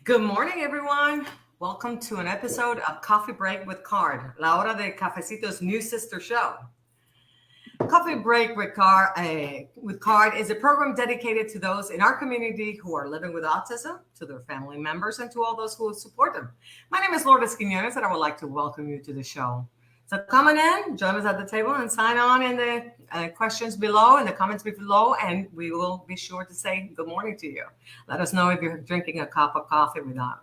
Good morning, everyone. Welcome to an episode of Coffee Break with Card, La Hora de Cafecito's new sister show. Coffee Break with Card is a program dedicated to those in our community who are living with autism, to their family members, and to all those who support them. My name is Lourdes Quiñones, and I would like to welcome you to the show. So come on in, join us at the table, and sign on in the questions below, in the comments below, and we will be sure to say good morning to you. Let us know if you're drinking a cup of coffee with us.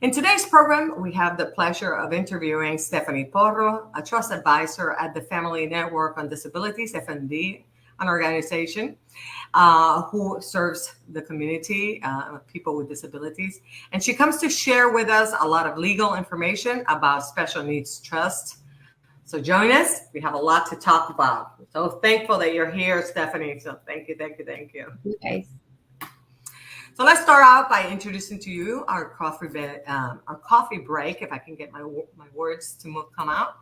In today's program, we have the pleasure of interviewing Stephanie Porro, a trust advisor at the Family Network on Disabilities, FND, an organization who serves the community, people with disabilities. And she comes to share with us a lot of legal information about special needs trust. So join us. We have a lot to talk about. So thankful that you're here, Stephanie. So thank you. Okay. So let's start out by introducing to you our coffee break, if I can get my words to come out.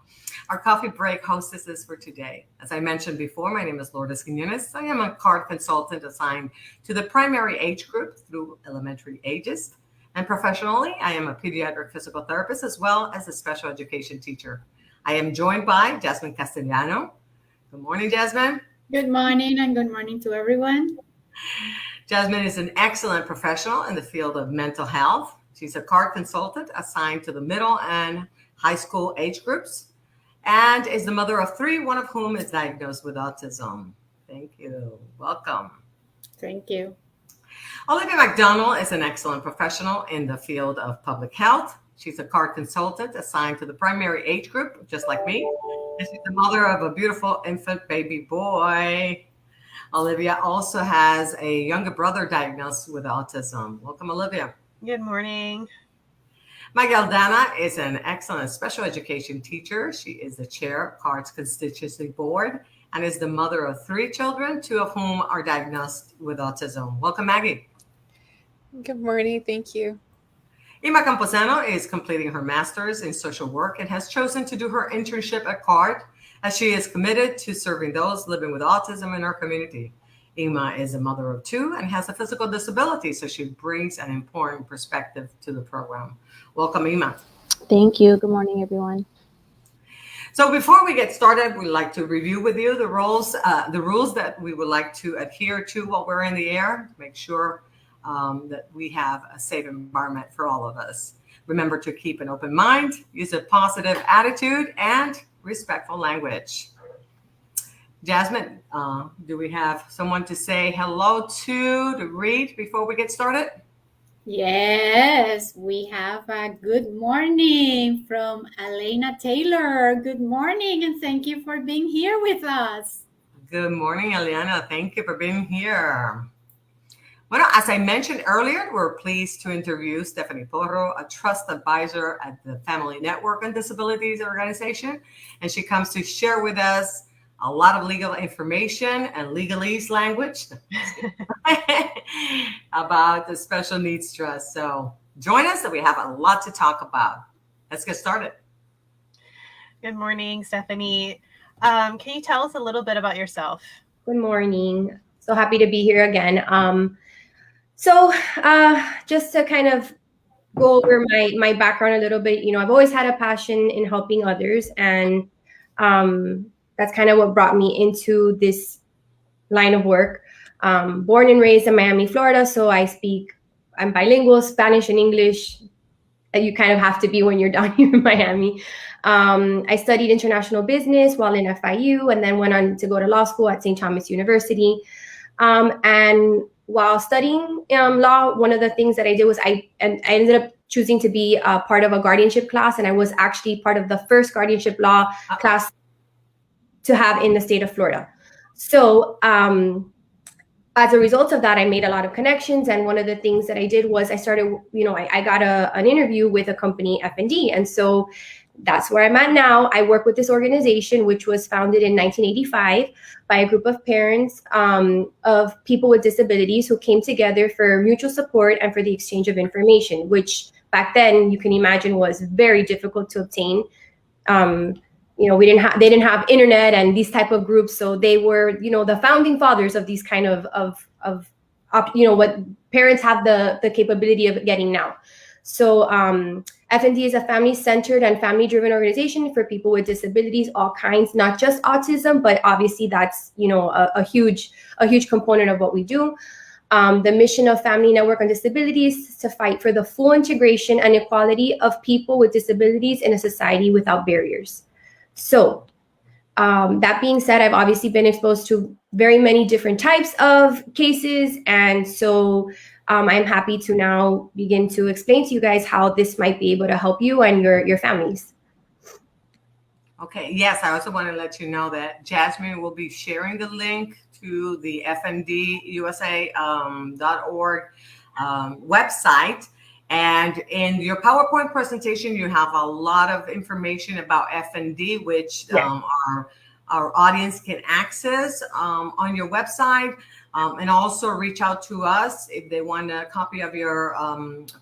Our coffee break hostesses for today. As I mentioned before, my name is Lourdes Quiñones. I am a card consultant assigned to the primary age group through elementary ages. And professionally, I am a pediatric physical therapist as well as a special education teacher. I am joined by Jasmine Castellano. Good morning, Jasmine. Good morning, and good morning to everyone. Jasmine is an excellent professional in the field of mental health. She's a card consultant assigned to the middle and high school age groups and is the mother of 3, one of whom is diagnosed with autism. Thank you. Welcome. Thank you. Olivia McDonald is an excellent professional in the field of public health. She's a card consultant assigned to the primary age group, just like me. And she's the mother of a beautiful infant baby boy. Olivia also has a younger brother diagnosed with autism. Welcome, Olivia. Good morning. Miguel Dana is an excellent special education teacher. She is the chair of CARD's Constituency Board and is the mother of 3 children, 2 of whom are diagnosed with autism. Welcome, Maggie. Good morning. Thank you. Ima Camposano is completing her master's in social work and has chosen to do her internship at CARD as she is committed to serving those living with autism in our community. Ima is a mother of 2 and has a physical disability, so she brings an important perspective to the program. Welcome, Ima. Thank you. Good morning, everyone. So before we get started, we'd like to review with you the rules that we would like to adhere to while we're in the air, to make sure that we have a safe environment for all of us. Remember to keep an open mind, use a positive attitude, and respectful language. Jasmine, do we have someone to say hello to read before we get started? Yes, we have a good morning from Elena Taylor. Good morning, and thank you for being here with us. Good morning, Eliana. Thank you for being here. Well, as I mentioned earlier, we're pleased to interview Stephanie Porro, a trust advisor at the Family Network on Disabilities organization. And she comes to share with us a lot of legal information and legalese language about the special needs trust. So join us, and we have a lot to talk about. Let's get started. Good morning, Stephanie. Can you tell us a little bit about yourself? Good morning. So happy to be here again. So just to kind of go over my background a little bit, I've always had a passion in helping others. And that's kind of what brought me into this line of work. Born and raised in Miami, Florida. So I'm bilingual, Spanish and English. You kind of have to be when you're down here in Miami. I studied international business while in FIU and then went on to go to law school at St. Thomas University. And while studying law, one of the things that I did was I ended up choosing to be a part of a guardianship class. And I was actually part of the first guardianship law class to have in the state of Florida. So as a result of that, I made a lot of connections. And one of the things that I did was I started, I got an interview with a company, FND. And so that's where I'm at now. I work with this organization, which was founded in 1985 by a group of parents of people with disabilities who came together for mutual support and for the exchange of information, which back then you can imagine was very difficult to obtain. They didn't have internet and these type of groups. So they were, the founding fathers of these kind of what parents have the capability of getting now. So FNT is a family-centered and family-driven organization for people with disabilities, all kinds, not just autism, but obviously that's, you know, a huge component of what we do. The mission of Family Network on Disabilities is to fight for the full integration and equality of people with disabilities in a society without barriers. So that being said, I've obviously been exposed to very many different types of cases. And so I'm happy to now begin to explain to you guys how this might be able to help you and your families. Okay, yes, I also want to let you know that Jasmine will be sharing the link to the fndusa.org website. And in your PowerPoint presentation, you have a lot of information about FND, which our audience can access on your website, and also reach out to us if they want a copy of your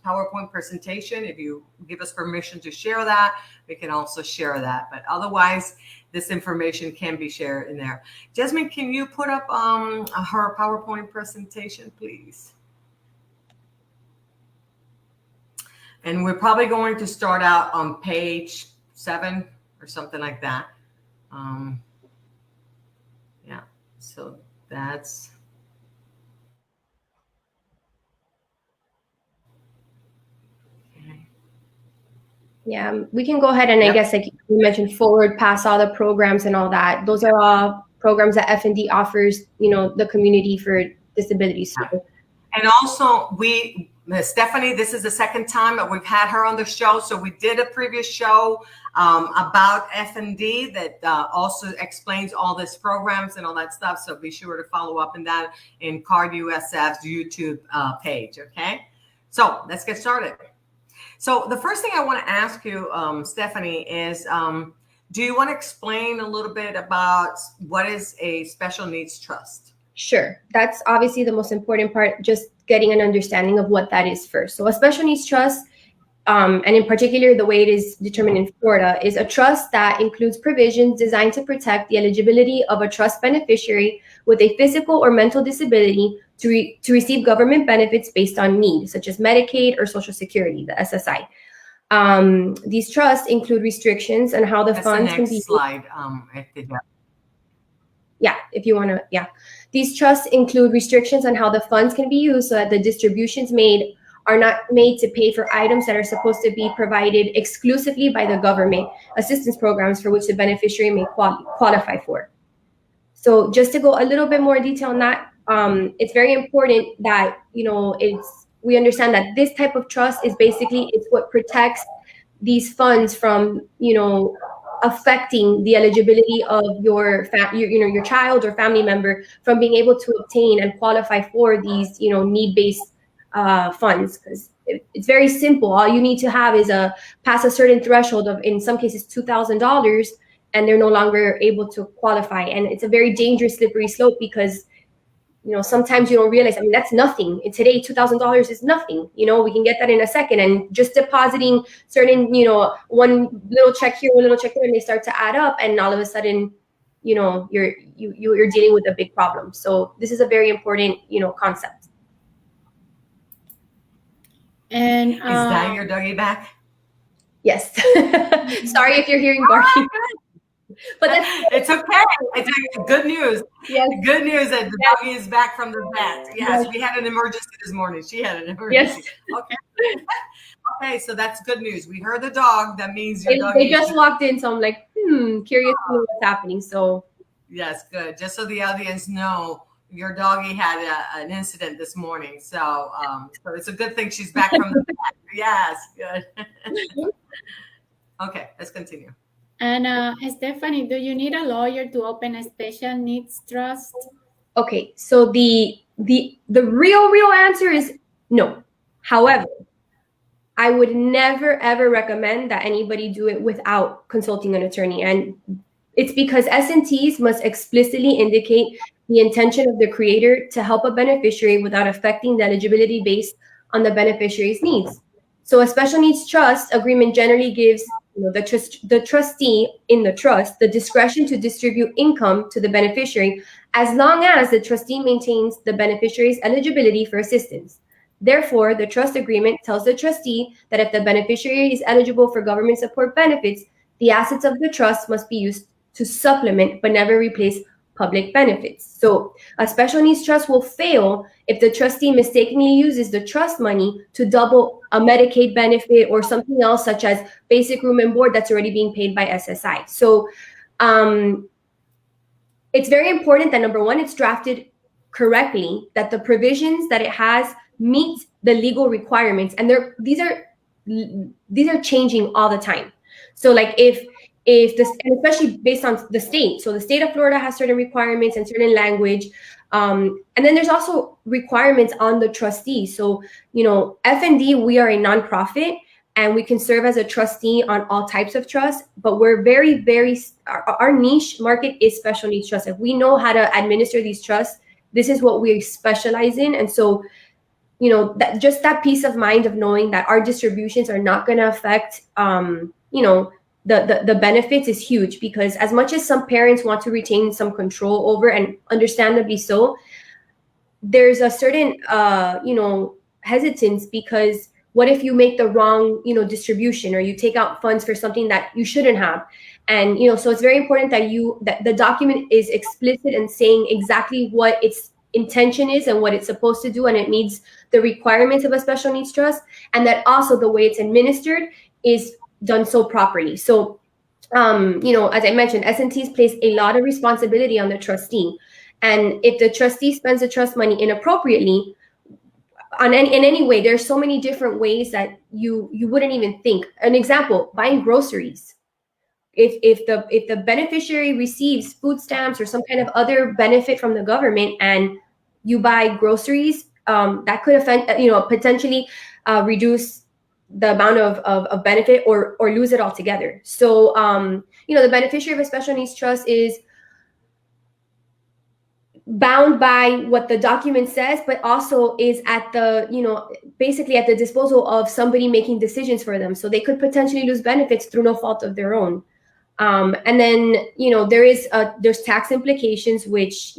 PowerPoint presentation. If you give us permission to share that, we can also share that. But otherwise, this information can be shared in there. Jasmine, can you put up her PowerPoint presentation, please? And we're probably going to start out on page 7 or something like that. Yeah, so that's. Okay. Yeah, we can go ahead and I guess, like you mentioned, forward past all the programs and all that. Those are all programs that FND offers, you know, the community for disabilities. Yeah. And also Stephanie, this is the second time that we've had her on the show. So we did a previous show about FND that also explains all these programs and all that stuff. So be sure to follow up in that in cardusf's YouTube page. Okay, so let's get started. So the first thing I want to ask you, Stephanie, is do you want to explain a little bit about what is a special needs trust? Sure. That's obviously the most important part, just getting an understanding of what that is first. So a special needs trust, and in particular, the way it is determined in Florida, is a trust that includes provisions designed to protect the eligibility of a trust beneficiary with a physical or mental disability to receive government benefits based on need, such as Medicaid or Social Security, the SSI. These trusts include restrictions on how the funds can be. Slide. Yeah, if you want to, yeah. These trusts include restrictions on how the funds can be used so that the distributions made are not made to pay for items that are supposed to be provided exclusively by the government assistance programs for which the beneficiary may qualify for. So just to go a little bit more detail on that, it's very important that, you know, we understand that this type of trust is basically, it's what protects these funds from, you know, affecting the eligibility of your child or family member from being able to obtain and qualify for these, you know, need-based funds. Because it's very simple. All you need to have is pass a certain threshold of, in some cases, $2,000, and they're no longer able to qualify. And it's a very dangerous, slippery slope because, you know, sometimes you don't realize, I mean, that's nothing. And today, $2,000 is nothing. You know, we can get that in a second. And just depositing certain, you know, one little check here, one little check there, and they start to add up. And all of a sudden, you know, you're dealing with a big problem. So this is a very important, you know, concept. And is that your doggy back? Yes. Sorry if you're hearing barking. But it's okay. It's good news. Yes. Good news that the doggy is back from the vet. Yes, we had an emergency this morning. She had an emergency. Yes. Okay. Okay, so that's good news. We heard the dog. That means your dog. They just walked in, so I'm like, curious to know what's happening. So yes, good. Just so the audience know, your doggy had an incident this morning. So it's a good thing she's back from the vet. Yes, good. Okay, let's continue. And Stephanie, do you need a lawyer to open a special needs trust? Okay, so the real answer is no. However, I would never ever recommend that anybody do it without consulting an attorney, and it's because SNTs must explicitly indicate the intention of the creator to help a beneficiary without affecting the eligibility based on the beneficiary's needs. So a special needs trust agreement generally gives, you know, the trustee in the trust the discretion to distribute income to the beneficiary as long as the trustee maintains the beneficiary's eligibility for assistance. Therefore, the trust agreement tells the trustee that if the beneficiary is eligible for government support benefits, the assets of the trust must be used to supplement but never replace public benefits. So a special needs trust will fail if the trustee mistakenly uses the trust money to double a Medicaid benefit or something else, such as basic room and board that's already being paid by SSI. So it's very important that, number one, it's drafted correctly, that the provisions that it has meet the legal requirements, and these are changing all the time. So like if this, and especially based on the state, so the state of Florida has certain requirements and certain language, and then there's also requirements on the trustee. So FND, we are a nonprofit, and we can serve as a trustee on all types of trusts, but we're very, our niche market is special needs trust. If we know how to administer these trusts, this is what we specialize in. And so, that peace of mind of knowing that our distributions are not going to affect, the benefits is huge, because as much as some parents want to retain some control over, and understandably so, there's a certain, hesitance, because what if you make the wrong, distribution, or you take out funds for something that you shouldn't have? And, so it's very important that the document is explicit and saying exactly what its intention is and what it's supposed to do, and it meets the requirements of a special needs trust, and that also the way it's administered is done so properly. So, as I mentioned, SNTs place a lot of responsibility on the trustee. And if the trustee spends the trust money inappropriately, in any way, there's so many different ways that you wouldn't even think. An example, buying groceries. If the beneficiary receives food stamps or some kind of other benefit from the government, and you buy groceries, that could offend, potentially reduce the amount of benefit or lose it altogether. So, the beneficiary of a special needs trust is bound by what the document says, but also is at the, basically at the disposal of somebody making decisions for them. So they could potentially lose benefits through no fault of their own. And then, there's tax implications, which,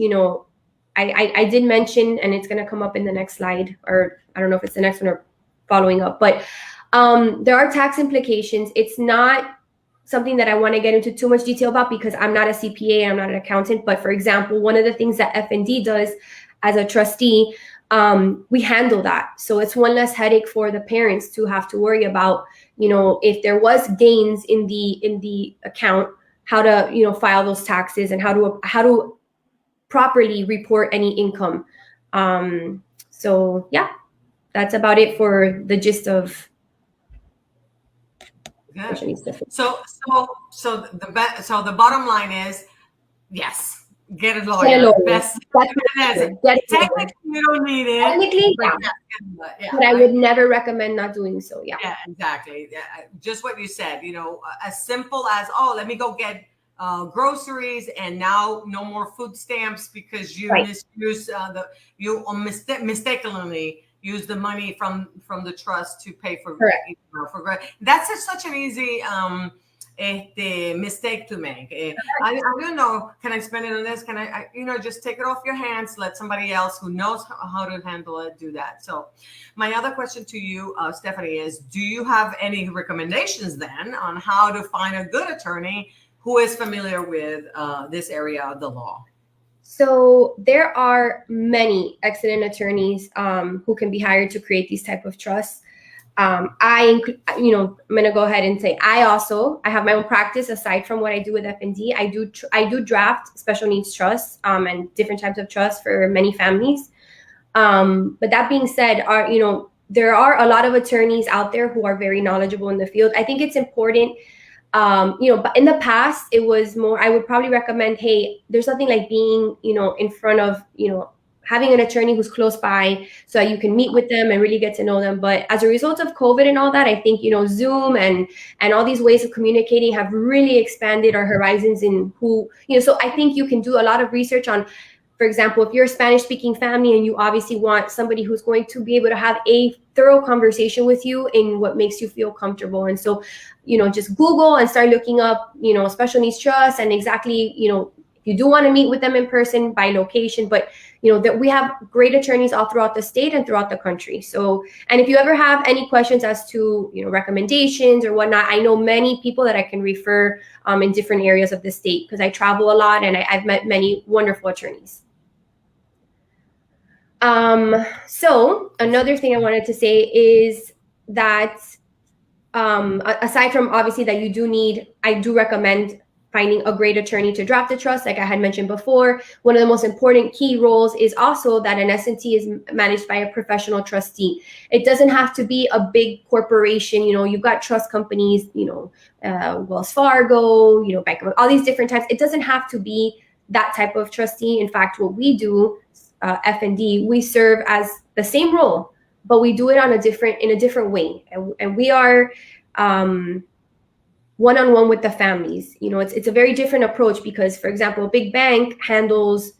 I did mention, and it's going to come up in the next slide, or I don't know if it's the next one or following up, but there are tax implications. It's not something that I want to get into too much detail about, because I'm not a CPA, I'm not an accountant. But for example, one of the things that FND does as a trustee, we handle that. So it's one less headache for the parents to have to worry about, if there was gains in the account, how to, file those taxes, and how to properly report any income. So yeah, that's about it for the gist of. Good. So the bottom line is, yes, get a lawyer. Get a lawyer. Best. Technically, you don't need it. Technically, but I would never recommend not doing so. Yeah. Yeah, exactly. Yeah, just what you said. As simple as, let me go get groceries, and now no more food stamps because you misuse mistakenly use the money from the trust to pay for that's such an easy mistake to make. I don't know. Can I spend it on this? Can I just take it off your hands? Let somebody else who knows how to handle it do that. So, my other question to you, Stephanie, is: do you have any recommendations then on how to find a good attorney who is familiar with this area of the law? So there are many excellent attorneys who can be hired to create these type of trusts. I'm going to go ahead and say I have my own practice aside from what I do with FND. I do draft special needs trusts and different types of trusts for many families. But that being said, there are a lot of attorneys out there who are very knowledgeable in the field. I think it's important. But in the past, it was more, I would probably recommend, hey, there's nothing like being, in front of, having an attorney who's close by so that you can meet with them and really get to know them. But as a result of COVID and all that, I think, Zoom and all these ways of communicating have really expanded our horizons in who, so I think you can do a lot of research on, for example, if you're a Spanish speaking family and you obviously want somebody who's going to be able to have a thorough conversation with you in what makes you feel comfortable. And so, just Google and start looking up, special needs trust, and exactly, If you do want to meet with them in person, by location, but you know that we have great attorneys all throughout the state and throughout the country. So, and if you ever have any questions as to, you know, recommendations or whatnot, I know many people that I can refer in different areas of the state, because I travel a lot and I've met many wonderful attorneys. So another thing I wanted to say is that aside from obviously that you do need, I do recommend finding a great attorney to draft a trust. Like I had mentioned before, one of the most important key roles is also that an S&T is managed by a professional trustee. It doesn't have to be a big corporation. You know, you've got trust companies, you know, Wells Fargo, you know, Bank of, all these different types. It doesn't have to be that type of trustee. In fact, what we do, F&D, we serve as the same role, but we do it in a different way. And we are one-on-one with the families. You know, it's a very different approach because, for example, a big bank handles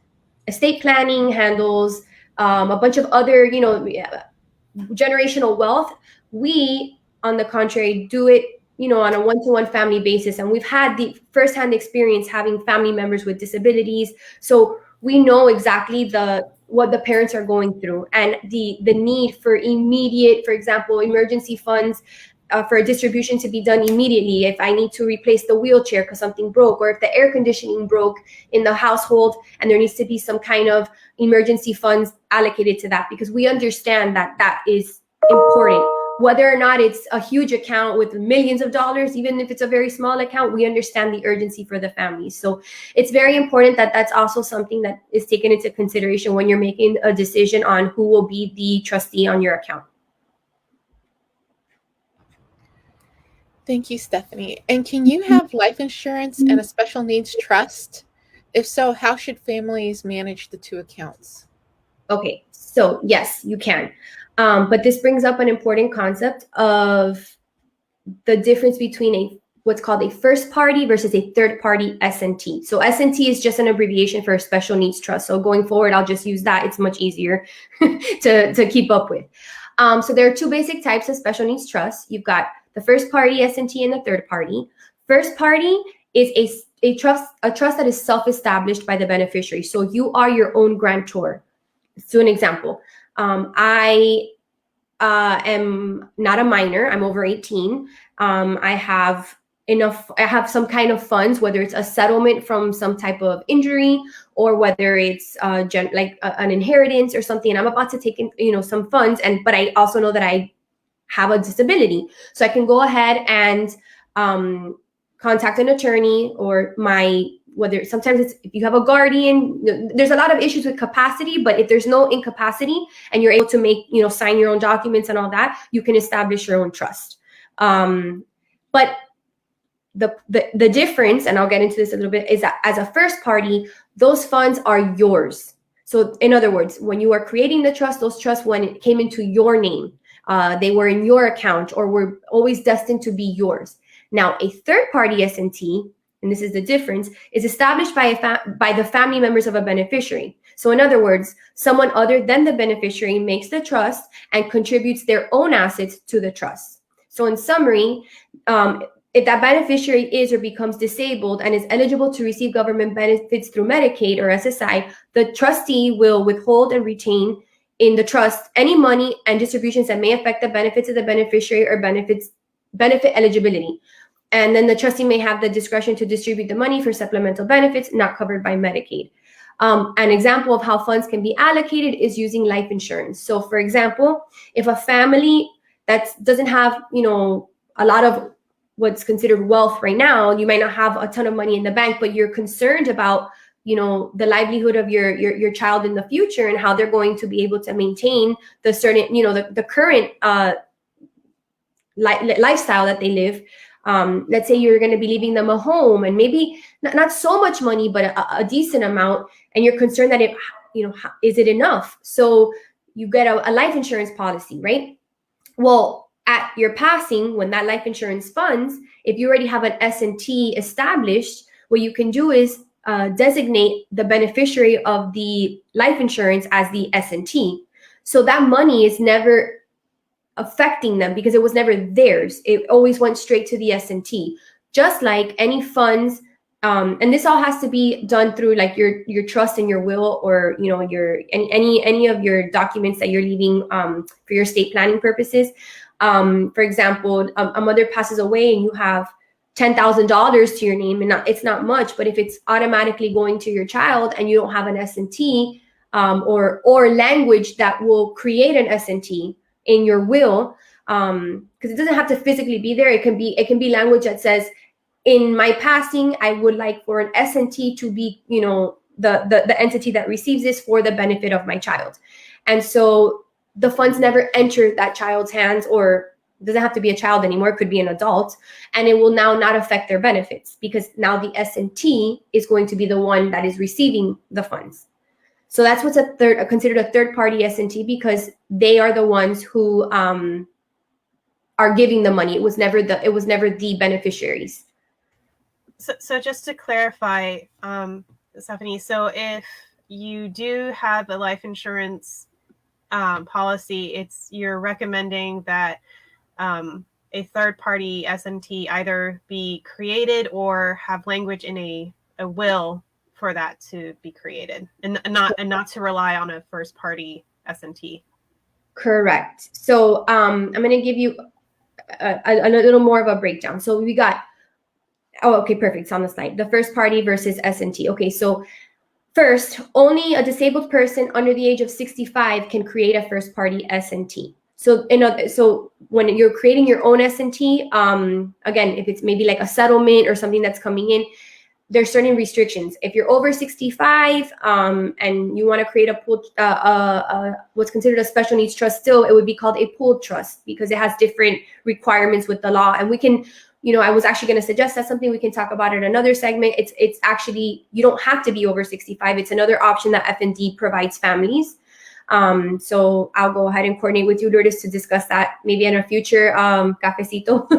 estate planning, handles a bunch of other, you know, generational wealth. We, on the contrary, do it, you know, on a one-to-one family basis. And we've had the firsthand experience having family members with disabilities. So we know exactly what the parents are going through and the need for immediate, for example, emergency funds, for a distribution to be done immediately. If I need to replace the wheelchair because something broke, or if the air conditioning broke in the household and there needs to be some kind of emergency funds allocated to that, because we understand that that is important. Whether or not it's a huge account with millions of dollars, even if it's a very small account, we understand the urgency for the families. So it's very important that that's also something that is taken into consideration when you're making a decision on who will be the trustee on your account. Thank you, Stephanie. And can you have life insurance and a special needs trust? If so, how should families manage the two accounts? Okay, so yes, you can. But this brings up an important concept of the difference between what's called a first party versus a third party SNT. So SNT is just an abbreviation for a special needs trust. So going forward, I'll just use that. It's much easier to keep up with. So there are two basic types of special needs trusts. You've got the first party SNT and the third party. First party is a trust that is self-established by the beneficiary. So you are your own grantor. So an example, I am not a minor. I'm over 18. I have some kind of funds, whether it's a settlement from some type of injury or whether it's an inheritance or something. And I'm about to take in, you know, some funds, but I also know that I have a disability. So I can go ahead and contact an attorney or whether sometimes it's, if you have a guardian, there's a lot of issues with capacity, but if there's no incapacity and you're able to make, you know, sign your own documents and all that, you can establish your own trust. But the difference, and I'll get into this a little bit, is that as a first party, those funds are yours. So in other words, when you are creating the trust, those trusts, when it came into your name, they were in your account or were always destined to be yours. Now, a third party SNT, and this is the difference, is established by the family members of a beneficiary. So in other words, someone other than the beneficiary makes the trust and contributes their own assets to the trust. So in summary, if that beneficiary is or becomes disabled and is eligible to receive government benefits through Medicaid or SSI, the trustee will withhold and retain in the trust any money and distributions that may affect the benefits of the beneficiary or benefit eligibility. And then the trustee may have the discretion to distribute the money for supplemental benefits not covered by Medicaid. An example of how funds can be allocated is using life insurance. So for example, if a family that doesn't have, you know, a lot of what's considered wealth right now, you might not have a ton of money in the bank, but you're concerned about, you know, the livelihood of your child in the future and how they're going to be able to maintain the certain, you know, the current lifestyle that they live. Let's say you're going to be leaving them a home and maybe not so much money, but a decent amount. And you're concerned that is it enough? So you get a life insurance policy, right? Well, at your passing, when that life insurance funds, if you already have an S&T established, what you can do is designate the beneficiary of the life insurance as the S&T. So that money is never affecting them because it was never theirs. It always went straight to the S&T. Just like any funds And this all has to be done through like your trust and your will, or your any of your documents that you're leaving for your estate planning purposes. For example, a mother passes away and you have $10,000 to your name, and it's not much, but if it's automatically going to your child and you don't have an S&T or language that will create an S&T in your will, because it doesn't have to physically be there. It can be language that says, in my passing, I would like for an S&T to be, the entity that receives this for the benefit of my child. And so the funds never enter that child's hands, or it doesn't have to be a child anymore. It could be an adult, and it will now not affect their benefits, because now the S&T is going to be the one that is receiving the funds. So that's what's considered a third party S&T, because they are the ones who are giving the money. It was never the beneficiaries. So just to clarify, Stephanie, so if you do have a life insurance policy, you're recommending that a third-party S&T either be created or have language in a will for that to be created, and not to rely on a first-party S&T. Correct. So I'm going to give you a little more of a breakdown. So we got, okay, perfect. It's on the slide. The first party versus S&T. Okay, so first, only a disabled person under the age of 65 can create a first party S&T. So when you're creating your own S&T, again, if it's maybe like a settlement or something that's coming in, there's certain restrictions. If you're over 65 and you want to create a pool, what's considered a special needs trust, still it would be called a pooled trust, because it has different requirements with the law. And we can, I was actually going to suggest that's something we can talk about in another segment. It's actually, you don't have to be over 65. It's another option that F&D provides families. So I'll go ahead and coordinate with you, Lourdes, to discuss that maybe in a future cafecito.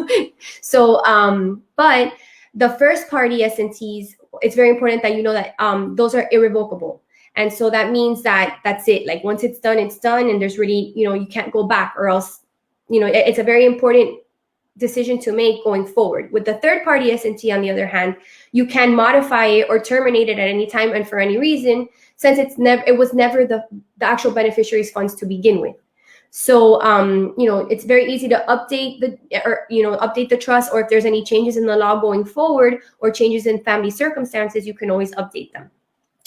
So, but the first party S&Ts, it's very important that you know that those are irrevocable. And so that means that that's it. Like once it's done, and there's really, you can't go back, or else, it's a very important decision to make going forward. With the third party S&T, on the other hand, you can modify it or terminate it at any time and for any reason, since it was never the actual beneficiary's funds to begin with. So, it's very easy to update the trust, or if there's any changes in the law going forward or changes in family circumstances, you can always update them.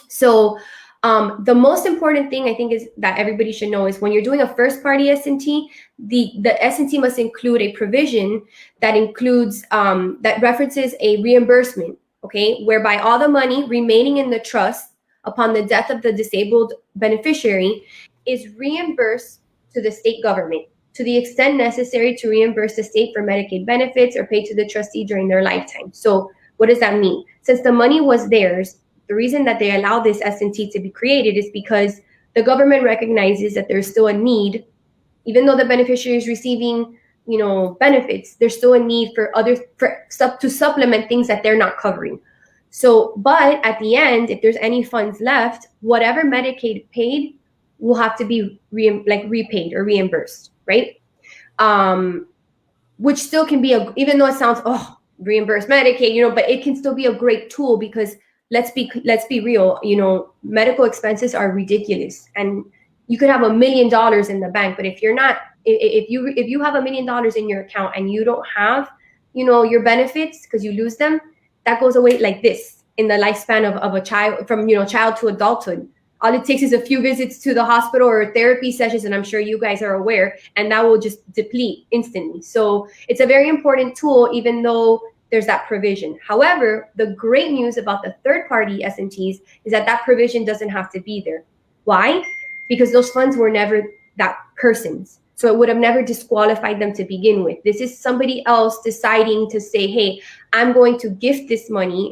So, the most important thing I think is that everybody should know is when you're doing a first party S&T, the S&T must include a provision that includes, that references a reimbursement, okay, whereby all the money remaining in the trust upon the death of the disabled beneficiary is reimbursed to the state government to the extent necessary to reimburse the state for Medicaid benefits or paid to the trustee during their lifetime. So what does that mean? Since the money was theirs, the reason that they allow this S&T to be created is because the government recognizes that there's still a need, even though the beneficiary is receiving, benefits, there's still a need to supplement things that they're not covering. So, but at the end, if there's any funds left, whatever Medicaid paid will have to be repaid or reimbursed, right? Which still can be even though it sounds, reimburse Medicaid, but it can still be a great tool, because let's be real, medical expenses are ridiculous, and you could have $1 million in the bank, but if you have $1 million in your account and you don't have, your benefits because you lose them, that goes away like this in the lifespan of a child, from child to adulthood. All it takes is a few visits to the hospital or therapy sessions, and I'm sure you guys are aware, and that will just deplete instantly. So it's a very important tool, even though there's that provision. However, the great news about the third-party S&Ts is that provision doesn't have to be there. Why? Because those funds were never that person's. So it would have never disqualified them to begin with. This is somebody else deciding to say, hey, I'm going to gift this money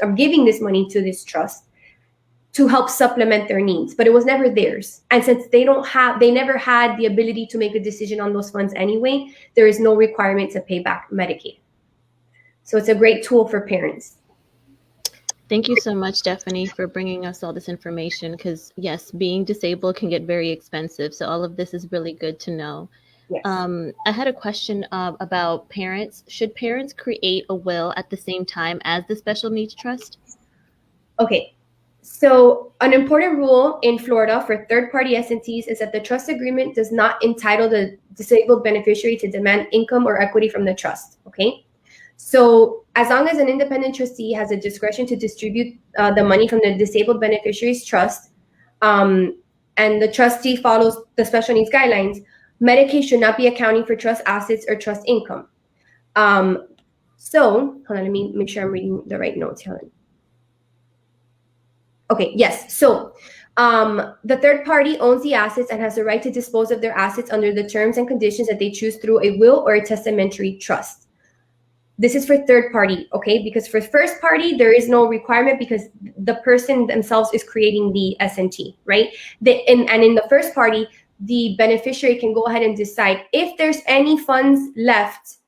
I'm giving this money to this trust to help supplement their needs, but it was never theirs. And since they never had the ability to make a decision on those funds anyway, there is no requirement to pay back Medicaid. So it's a great tool for parents. Thank you so much, Stephanie, for bringing us all this information, because yes, being disabled can get very expensive. So all of this is really good to know. Yes. I had a question about parents. Should parents create a will at the same time as the special needs trust? Okay. So an important rule in Florida for third-party SNTs is that the trust agreement does not entitle the disabled beneficiary to demand income or equity from the trust. Okay. So as long as an independent trustee has a discretion to distribute the money from the disabled beneficiary's trust, and the trustee follows the special needs guidelines, Medicaid should not be accounting for trust assets or trust income. So hold on, let me make sure I'm reading the right notes, Helen. Okay, yes. So the third party owns the assets and has the right to dispose of their assets under the terms and conditions that they choose through a will or a testamentary trust. This is for third party, okay? Because for first party, there is no requirement because the person themselves is creating the SNT, right? And in the first party, the beneficiary can go ahead and decide if there's any funds left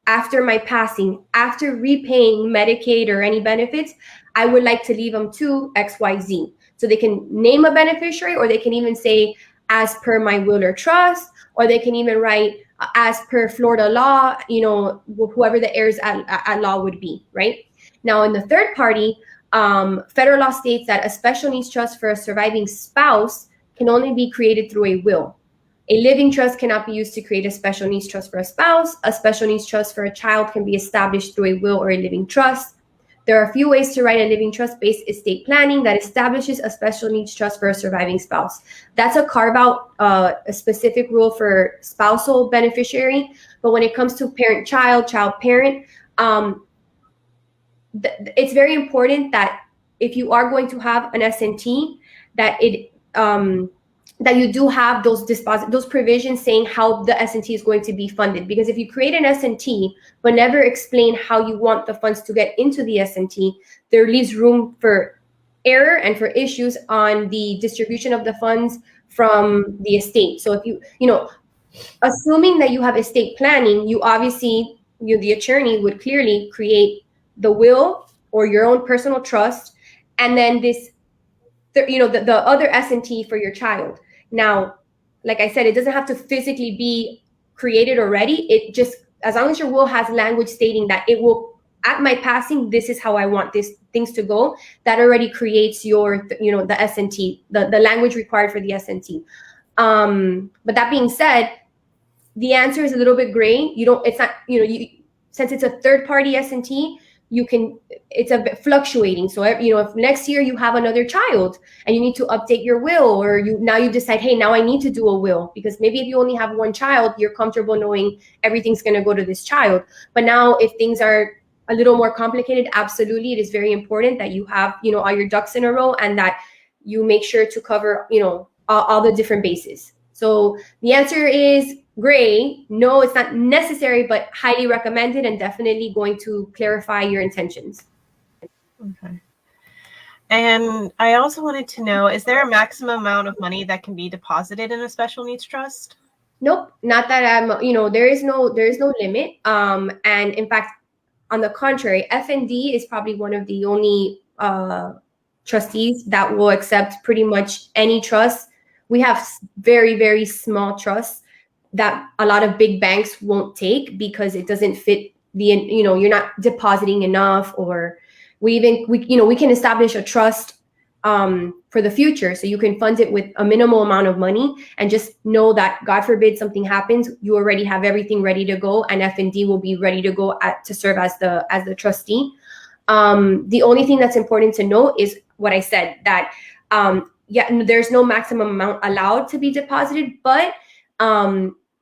after my passing, after repaying Medicaid or any benefits, I would like to leave them to XYZ. So they can name a beneficiary, or they can even say, as per my will or trust, or they can even write, as per Florida law, you know, whoever the heirs at law would be, right? Now, in the third party, federal law states that a special needs trust for a surviving spouse can only be created through a will. A living trust cannot be used to create a special needs trust for a spouse. A special needs trust for a child can be established through a will or a living trust. There are a few ways to write a living trust-based estate planning that establishes a special needs trust for a surviving spouse. That's a carve-out, a specific rule for spousal beneficiary. But when it comes to parent-child, child-parent, it's very important that if you are going to have an SNT, that it that you do have those provisions saying how the SNT is going to be funded. Because if you create an SNT but never explain how you want the funds to get into the SNT, there leaves room for error and for issues on the distribution of the funds from the estate. So if you assuming that you have estate planning, you obviously, the attorney would clearly create the will or your own personal trust, and then the other SNT for your child. Now, like I said, it doesn't have to physically be created already. It just, as long as your will has language stating that it will, at my passing, this is how I want these things to go, that already creates your, the SNT, the language required for the SNT. But that being said, the answer is a little bit gray. Since it's a third party SNT, it's a bit fluctuating. So, if next year you have another child and you need to update your will, or you decide, hey, now I need to do a will, because maybe if you only have one child, you're comfortable knowing everything's going to go to this child. But now if things are a little more complicated, absolutely, it is very important that you have, all your ducks in a row, and that you make sure to cover, all the different bases. So the answer is gray. No, it's not necessary, but highly recommended, and definitely going to clarify your intentions. Okay. And I also wanted to know, is there a maximum amount of money that can be deposited in a special needs trust? Nope, not that there is no limit. And in fact, on the contrary, FND is probably one of the only trustees that will accept pretty much any trust. We have very, very small trusts that a lot of big banks won't take because it doesn't fit you're not depositing enough, or we can establish a trust for the future, so you can fund it with a minimal amount of money, and just know that God forbid something happens, you already have everything ready to go, and FND will be ready to go to serve as the trustee. The only thing that's important to know is what I said, that there's no maximum amount allowed to be deposited, but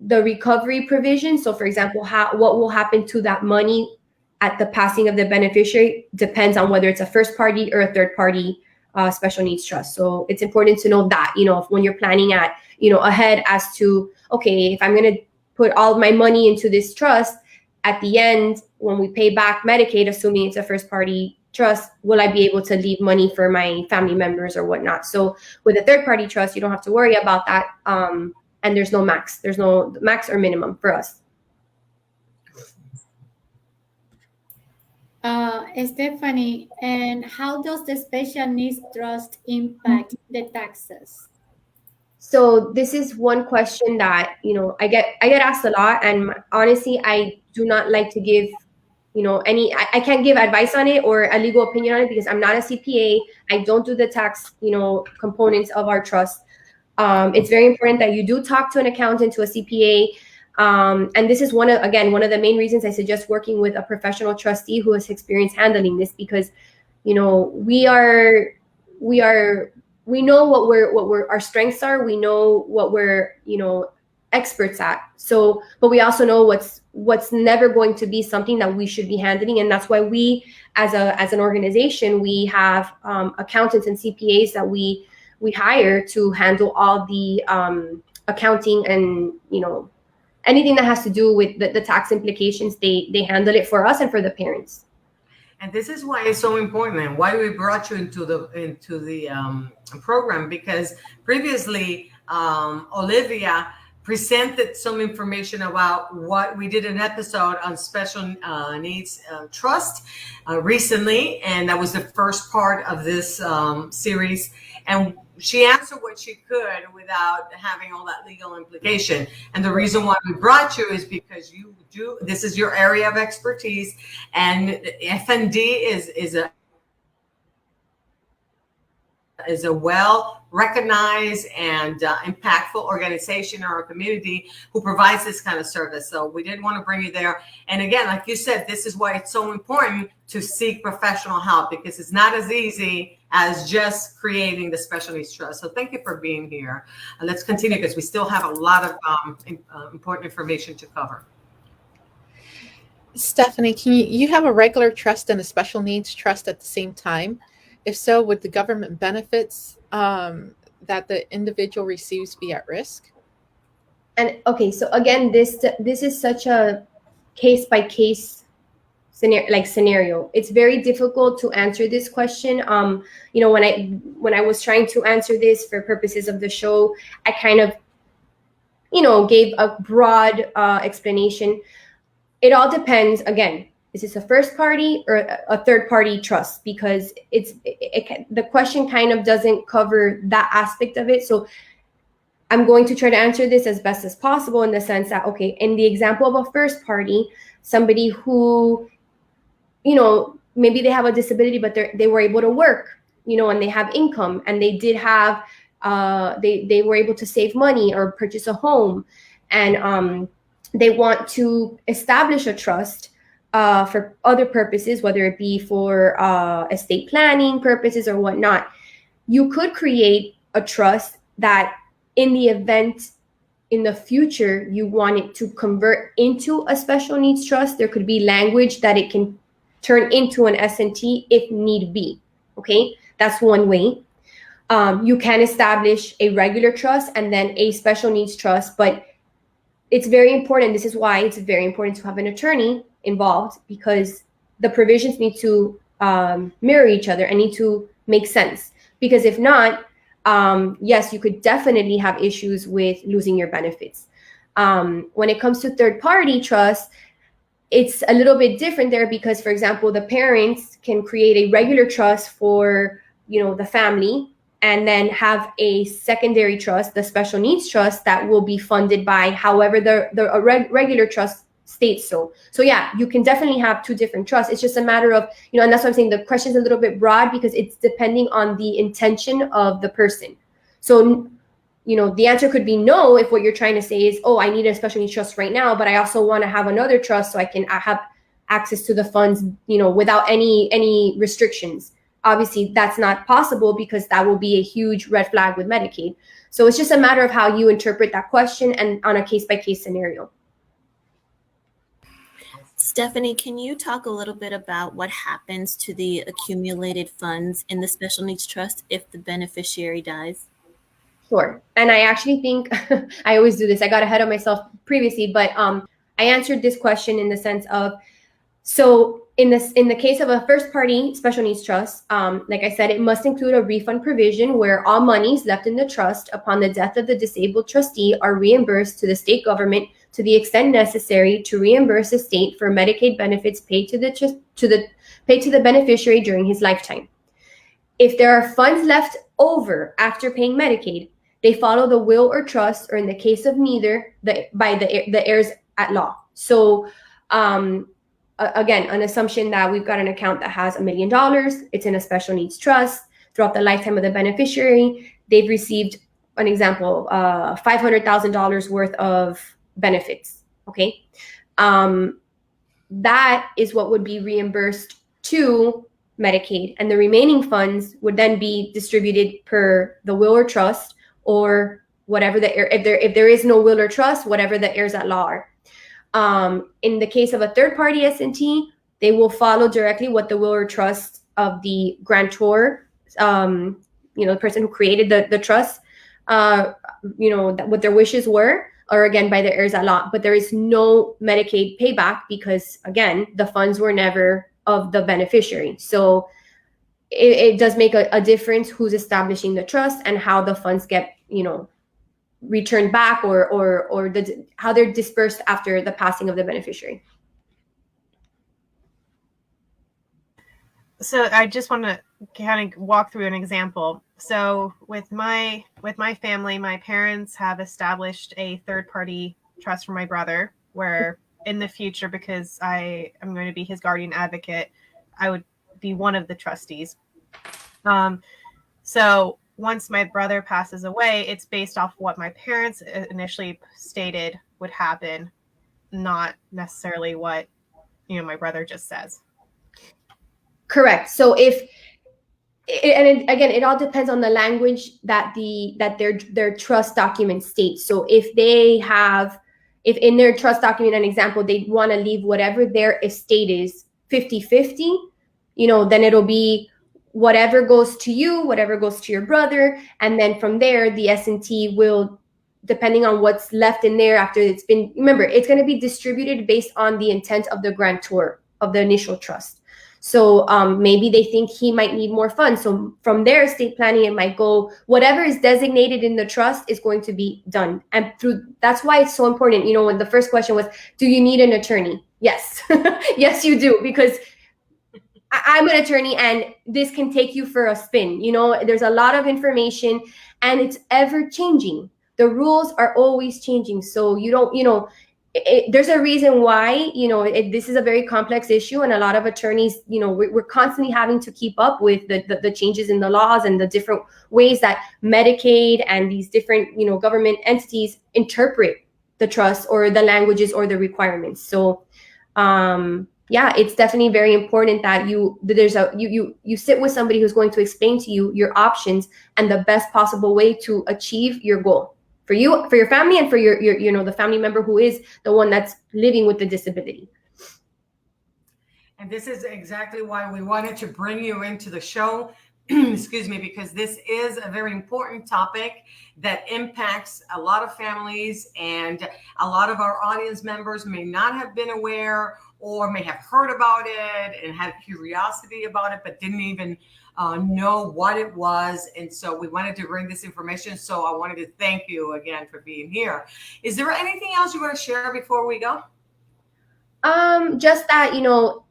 the recovery provision, so for example, what will happen to that money at the passing of the beneficiary depends on whether it's a first party or a third party special needs trust. So it's important to know that, when you're planning ahead as to, okay, if I'm going to put all my money into this trust, at the end, when we pay back Medicaid, assuming it's a first party trust, will I be able to leave money for my family members or whatnot? So with a third party trust, you don't have to worry about that. And there's no max or minimum for us. Stephanie, and how does the special needs trust impact the taxes? So this is one question that, I get asked a lot, and honestly, I do not like to give, I can't give advice on it or a legal opinion on it because I'm not a CPA. I don't do the tax, components of our trust. It's very important that you do talk to an accountant, to a CPA. And this is one of the main reasons I suggest working with a professional trustee who has experience handling this, because, we know what our strengths are. We know what we're, experts at. So, but we also know what's never going to be something that we should be handling. And that's why we, as an organization, we have accountants and CPAs that we hire to handle all the accounting and, anything that has to do with the tax implications. They handle it for us and for the parents. And this is why it's so important and why we brought you into the program, because previously Olivia presented some information about what we did an episode on special needs trust recently, and that was the first part of this series. And she answered what she could without having all that legal implication. And the reason why we brought you is because this is your area of expertise, and FND is a well-recognized and impactful organization in our community who provides this kind of service. So we did want to bring you there. And again, like you said, this is why it's so important to seek professional help, because it's not as easy as just creating the special needs trust. So thank you for being here. Let's continue, because we still have a lot of important information to cover. Stephanie, can you have a regular trust and a special needs trust at the same time? If so, would the government benefits that the individual receives be at risk? And okay, so again, this is such a case-by-case scenario. It's very difficult to answer this question. When I was trying to answer this for purposes of the show, I kind of, gave a broad explanation. It all depends. Again, is this a first party or a third party trust? Because the question kind of doesn't cover that aspect of it. So I'm going to try to answer this as best as possible, in the sense that, okay, in the example of a first party, somebody who, maybe they have a disability, but they were able to work, and they have income, and they did have, they were able to save money or purchase a home, and they want to establish a trust for other purposes, whether it be for estate planning purposes or whatnot. You could create a trust that, in the event in the future you want it to convert into a special needs trust, there could be language that it can turn into an SNT if need be. Okay, that's one way. You can establish a regular trust and then a special needs trust, but it's very important. This is why it's very important to have an attorney involved, because the provisions need to mirror each other and need to make sense. Because if not, yes, you could definitely have issues with losing your benefits. When it comes to third-party trust, it's a little bit different there, because, for example, the parents can create a regular trust for, the family, and then have a secondary trust, the special needs trust, that will be funded by however the regular trust states so. So yeah, you can definitely have two different trusts. It's just a matter of, and that's what I'm saying, the question is a little bit broad, because it's depending on the intention of the person. So, the answer could be no if what you're trying to say is, oh, I need a special needs trust right now, but I also want to have another trust so I can have access to the funds, without any restrictions. Obviously, that's not possible, because that will be a huge red flag with Medicaid. So it's just a matter of how you interpret that question, and on a case-by-case scenario. Stephanie, can you talk a little bit about what happens to the accumulated funds in the special needs trust if the beneficiary dies? Sure. And I actually think I always do this. I got ahead of myself previously, but I answered this question in the sense of, so in the case of a first party special needs trust, like I said, it must include a refund provision where all monies left in the trust upon the death of the disabled trustee are reimbursed to the state government to the extent necessary to reimburse the state for Medicaid benefits paid to the beneficiary during his lifetime. If there are funds left over after paying Medicaid, they follow the will or trust, or in the case of neither, by the heirs at law. So again, an assumption that we've got an account that has $1 million, it's in a special needs trust. Throughout the lifetime of the beneficiary, they've received, an example, $500,000 worth of benefits. Okay, that is what would be reimbursed to Medicaid, and the remaining funds would then be distributed per the will or trust, or whatever the heir, if there is no will or trust, whatever the heirs at law are. In the case of a third party SNT, they will follow directly what the will or trust of the grantor, the person who created the trust, what their wishes were, or again by the heirs at law. But there is no Medicaid payback because, again, the funds were never of the beneficiary. So it does make a difference who's establishing the trust and how the funds get, returned back, or how they're dispersed after the passing of the beneficiary. So I just want to kind of walk through an example. So with my family, my parents have established a third-party trust for my brother, where in the future, because I am going to be his guardian advocate, I would be one of the trustees. So once my brother passes away, it's based off what my parents initially stated would happen, not necessarily what my brother just says. Correct. So again, it all depends on the language that their trust document states. So if in their trust document, an example, they want to leave whatever their estate is 50-50, then it'll be whatever goes to you, whatever goes to your brother. And then from there, the S&T will, depending on what's left in there after it's been, remember, it's going to be distributed based on the intent of the grantor of the initial trust. So maybe they think he might need more funds. So from their estate planning, it might go, whatever is designated in the trust is going to be done. And that's why it's so important. When the first question was, do you need an attorney? Yes. Yes, you do. Because I'm an attorney and this can take you for a spin. There's a lot of information and it's ever changing. The rules are always changing. So you don't, there's a reason why, this is a very complex issue, and a lot of attorneys, we're constantly having to keep up with the changes in the laws and the different ways that Medicaid and these different, government entities interpret the trust or the languages or the requirements. So, it's definitely very important that you sit with somebody who's going to explain to you your options and the best possible way to achieve your goal. For you, for your family, and for your the family member who is the one that's living with the disability. And this is exactly why we wanted to bring you into the show, excuse me, because this is a very important topic that impacts a lot of families, and a lot of our audience members may not have been aware or may have heard about it and had curiosity about it, but didn't even know what it was. And so we wanted to bring this information. So I wanted to thank you again for being here. Is there anything else you want to share before we go? Just that,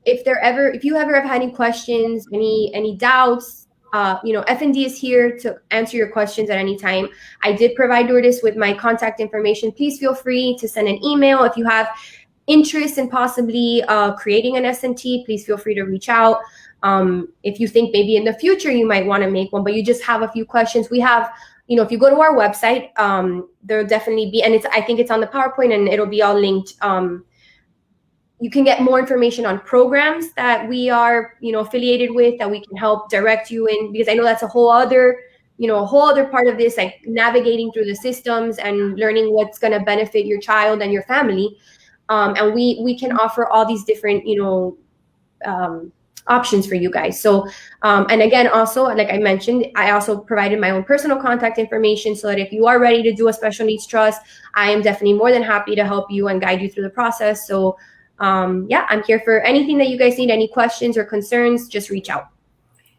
if you ever have had any questions, any doubts, FND is here to answer your questions at any time. I did provide Lourdes with my contact information. Please feel free to send an email. If you have interest in possibly creating an S&T, please feel free to reach out. If you think maybe in the future you might want to make one, but you just have a few questions, we have, if you go to our website, there'll definitely be, and I think it's on the PowerPoint and it'll be all linked. You can get more information on programs that we are, affiliated with, that we can help direct you in, because I know that's a whole other part of this, like navigating through the systems and learning what's going to benefit your child and your family. And we can offer all these different, options for you guys. So, and again, also, like I mentioned, I also provided my own personal contact information so that if you are ready to do a special needs trust, I am definitely more than happy to help you and guide you through the process. So, I'm here for anything that you guys need, any questions or concerns, just reach out.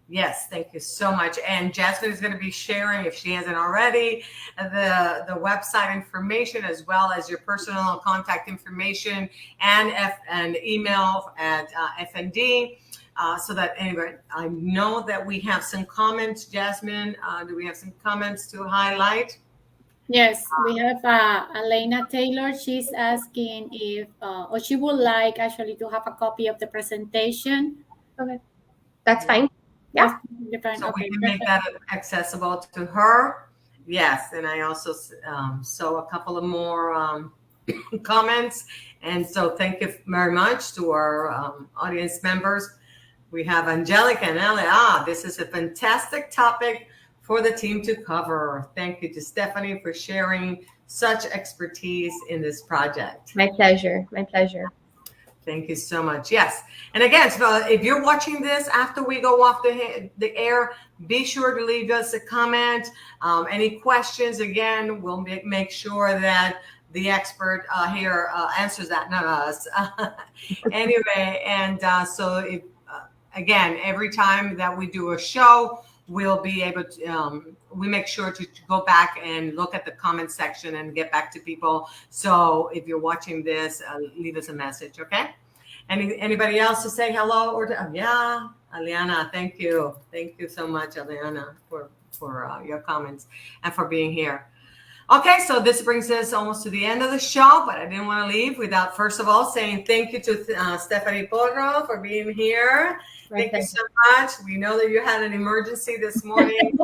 Yes, thank you so much. And Jasmine is going to be sharing, if she hasn't already, the website information, as well as your personal contact information and email at FND. So that anyway, I know that we have some comments. Jasmine, do we have some comments to highlight? Yes, we have Elena Taylor. She's asking if, or she would like actually to have a copy of the presentation. Okay, that's fine. That's Yeah. totally fine. So we Okay, can make perfect. that accessible to her. Yes, and I also saw a couple of more comments. And so thank you very much to our audience members. We have Angelica and Elia. This is a fantastic topic for the team to cover. Thank you to Stephanie for sharing such expertise in this project. My pleasure. My pleasure. Thank you so much. Yes. And again, so if you're watching this after we go off the air, be sure to leave us a comment. Any questions, again, we'll make sure that the expert here answers that, not us. Anyway, and so if, again, every time that we do a show, we'll be able to, we make sure to go back and look at the comment section and get back to people. So if you're watching this, leave us a message, okay? Anybody else to say hello or to, yeah, Aliana, thank you. Thank you so much, Aliana, for your comments and for being here. Okay, so this brings us almost to the end of the show, but I didn't want to leave without, first of all, saying thank you to Stephanie Porro for being here. Thank you so much. We know that you had an emergency this morning.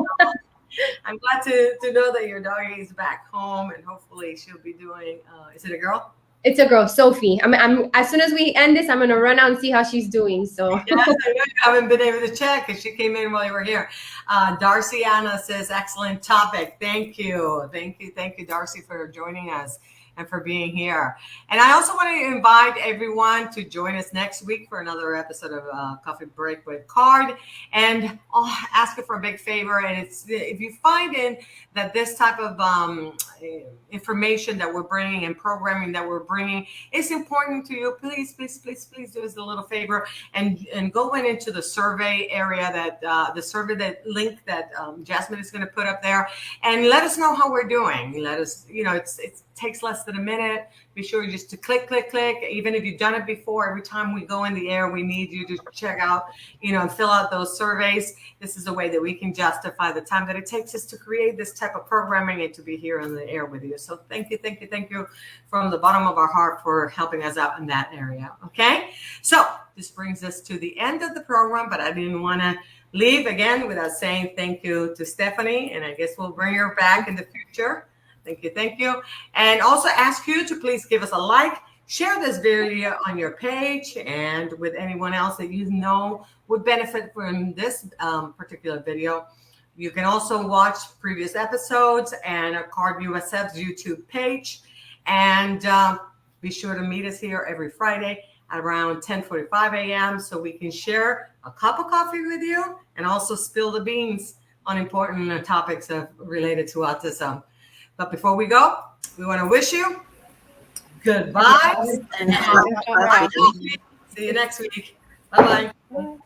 I'm glad to know that your doggy is back home, and hopefully she'll be doing, is it a girl? It's a girl, Sophie. I'm as soon as we end this, I'm gonna run out and see how she's doing. So Yes, I know you haven't been able to check because she came in while you were here. Darcy Anna says, excellent topic. Thank you, Darcy, for joining us and for being here. And I also want to invite everyone to join us next week for another episode of Coffee Break with Card. And ask you for a big favor. And it's, if you find in that this type of information that we're bringing and programming that we're bringing is important to you, please do us a little favor and go into the survey area that the survey that link that Jasmine is going to put up there, and let us know how we're doing. Let us, it takes less than a minute. Be sure just to click. Even if you've done it before, every time we go in the air, we need you to check out, and fill out those surveys. This is a way that we can justify the time that it takes us to create this type of programming and to be here on the air with you. So thank you from the bottom of our heart for helping us out in that area. Okay. So this brings us to the end of the program, but I didn't want to leave again without saying thank you to Stephanie, and I guess we'll bring her back in the future. Thank you. And also ask you to please give us a like, share this video on your page and with anyone else that you know would benefit from this particular video. You can also watch previous episodes and Card USF's YouTube page. And be sure to meet us here every Friday at around 10:45 a.m. so we can share a cup of coffee with you and also spill the beans on important topics related to autism. But before we go, we want to wish you goodbye. And See you next week. Bye-bye.